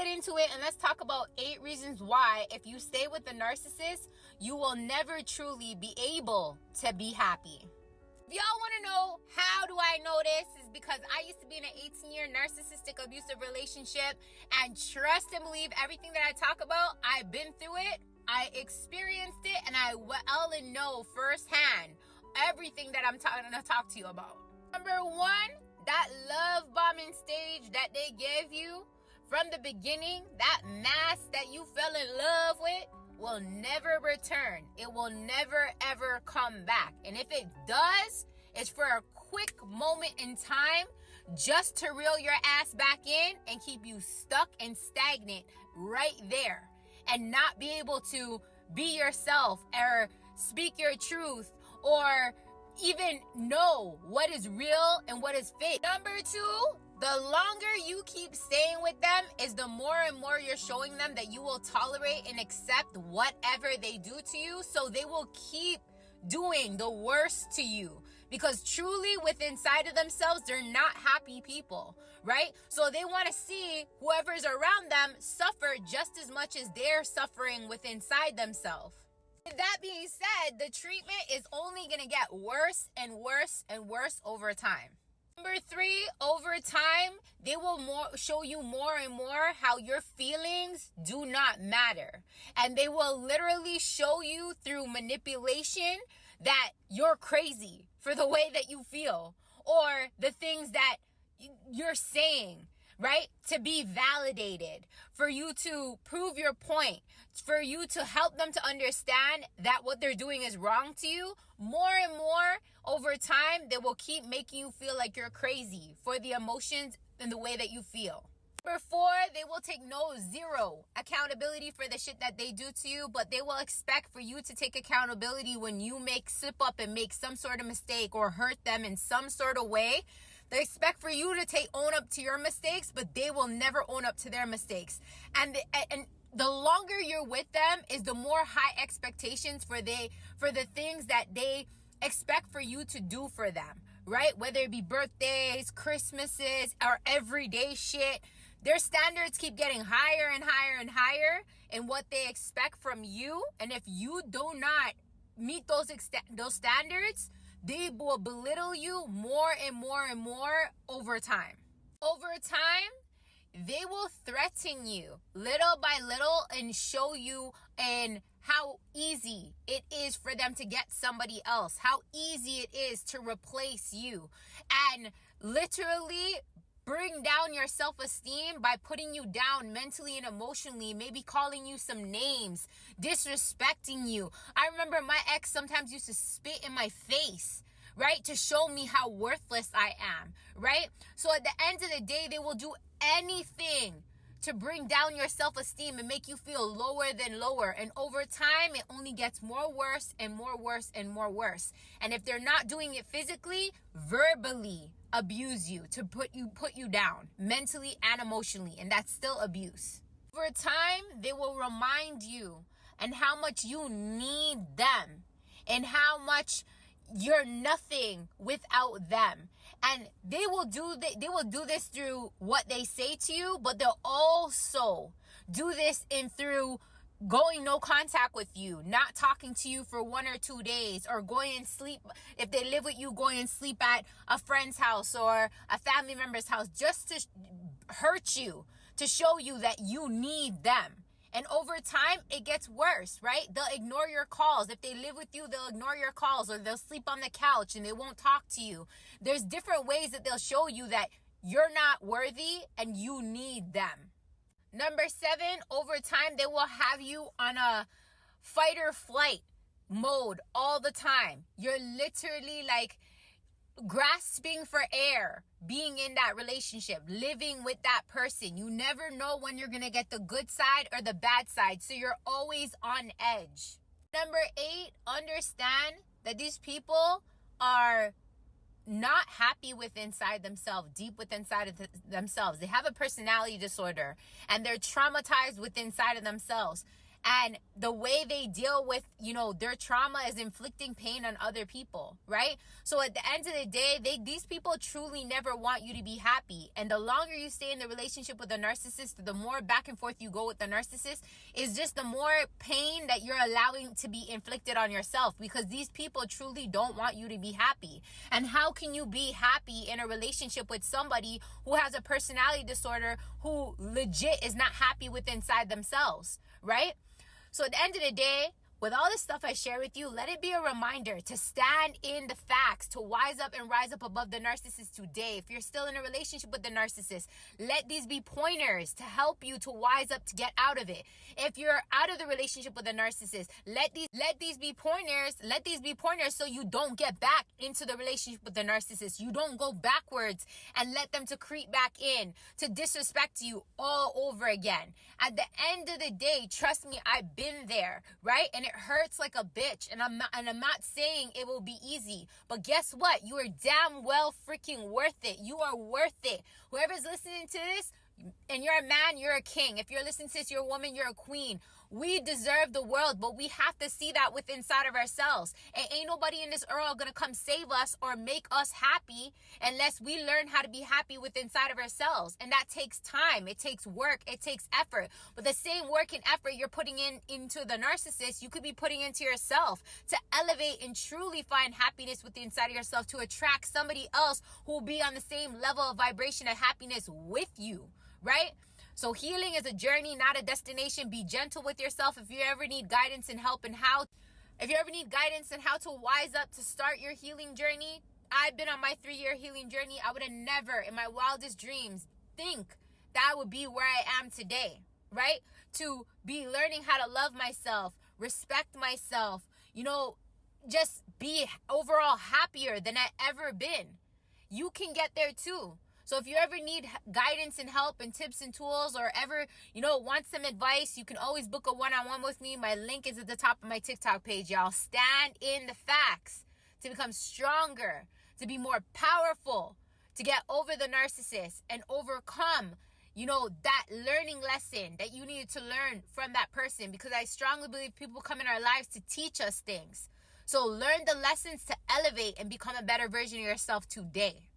get into it and let's talk about 8 reasons why, if you stay with the narcissist, you will never truly be able to be happy. If y'all want to know how do I know this, is because I used to be in an 18-year narcissistic abusive relationship, and trust and believe everything that I talk about, I've been through it, I experienced it, and I well and know firsthand everything that I'm going to talk to you about. Number 1, that love bombing stage that they gave you from the beginning, that mask that you fell in love with, will never return. It will never ever come back. And if it does, it's for a quick moment in time just to reel your ass back in and keep you stuck and stagnant right there and not be able to be yourself or speak your truth or even know what is real and what is fake. Number 2, the longer you keep staying with them is the more and more you're showing them that you will tolerate and accept whatever they do to you. So they will keep doing the worst to you because truly within inside of themselves, they're not happy people, right? So they want to see whoever's around them suffer just as much as they're suffering within inside themselves. With that being said, the treatment is only going to get worse and worse and worse over time. Number 3, over time, they will show you more and more how your feelings do not matter. And they will literally show you through manipulation that you're crazy for the way that you feel or the things that you're saying, right? To be validated, for you to prove your point, for you to help them to understand that what they're doing is wrong to you. More and more over time, they will keep making you feel like you're crazy for the emotions and the way that you feel. Number 4, they will take zero accountability for the shit that they do to you, but they will expect for you to take accountability when you slip up and make some sort of mistake or hurt them in some sort of way. They expect for you to own up to your mistakes, but they will never own up to their mistakes. And the longer you're with them is the more high expectations for the things that they expect for you to do for them, right? Whether it be birthdays, Christmases, or everyday shit. Their standards keep getting higher and higher and higher in what they expect from you. And if you do not meet those standards, they will belittle you more and more and more over time. Over time, they will threaten you little by little and show you how easy it is for them to get somebody else, how easy it is to replace you, and literally bring down your self-esteem by putting you down mentally and emotionally, maybe calling you some names, disrespecting you. I remember my ex sometimes used to spit in my face, right? To show me how worthless I am, right? So at the end of the day, they will do anything to bring down your self-esteem and make you feel lower than lower. And over time, it only gets more worse and more worse and more worse. And if they're not doing it physically, verbally abuse you to put you down mentally and emotionally, and that's still abuse. Over time, they will remind you and how much you need them and how much you're nothing without them. And they will do this through what they say to you, but they'll also do this through going no contact with you, not talking to you for 1 or 2 days, or going and sleep, if they live with you, going and sleep at a friend's house or a family member's house just to hurt you, to show you that you need them. And over time, it gets worse, right? They'll ignore your calls. If they live with you, they'll ignore your calls, or they'll sleep on the couch and they won't talk to you. There's different ways that they'll show you that you're not worthy and you need them. Number 7, over time, they will have you on a fight or flight mode all the time. You're literally like grasping for air, being in that relationship, living with that person. You never know when you're going to get the good side or the bad side. So you're always on edge. Number 8, understand that these people are not happy with inside themselves, deep within inside of themselves. They have a personality disorder and they're traumatized within inside of themselves. And the way they deal with, their trauma is inflicting pain on other people, right? So at the end of the day, these people truly never want you to be happy. And the longer you stay in the relationship with a narcissist, the more back and forth you go with the narcissist, is just the more pain that you're allowing to be inflicted on yourself, because these people truly don't want you to be happy. And how can you be happy in a relationship with somebody who has a personality disorder, who legit is not happy with inside themselves, right? So at the end of the day, with all this stuff I share with you, let it be a reminder to stand in the facts, to wise up and rise up above the narcissist today. If you're still in a relationship with the narcissist, let these be pointers to help you to wise up, to get out of it. If you're out of the relationship with the narcissist, let these be pointers so you don't get back into the relationship with the narcissist. You don't go backwards and let them to creep back in, to disrespect you all over again. At the end of the day, trust me, I've been there, right? And it hurts like a bitch, and I'm not saying it will be easy, but guess what? You are damn well freaking worth it. You are worth it. Whoever's listening to this, and you're a man, you're a king. If you're listening to this, you're a woman, you're a queen. We deserve the world, but we have to see that within inside of ourselves. And ain't nobody in this world gonna come save us or make us happy unless we learn how to be happy within inside of ourselves. And that takes time, it takes work, it takes effort. But the same work and effort you're putting into the narcissist, you could be putting into yourself to elevate and truly find happiness within inside of yourself, to attract somebody else who will be on the same level of vibration of happiness with you, right? So healing is a journey, not a destination. Be gentle with yourself. If you ever need guidance and help and how to wise up to start your healing journey, I've been on my 3-year healing journey. I would have never in my wildest dreams think that I would be where I am today, right? To be learning how to love myself, respect myself, just be overall happier than I've ever been. You can get there too. So if you ever need guidance and help and tips and tools, or ever, want some advice, you can always book a one-on-one with me. My link is at the top of my TikTok page, y'all. Stand in the facts to become stronger, to be more powerful, to get over the narcissist and overcome, that learning lesson that you needed to learn from that person. Because I strongly believe people come in our lives to teach us things. So learn the lessons to elevate and become a better version of yourself today.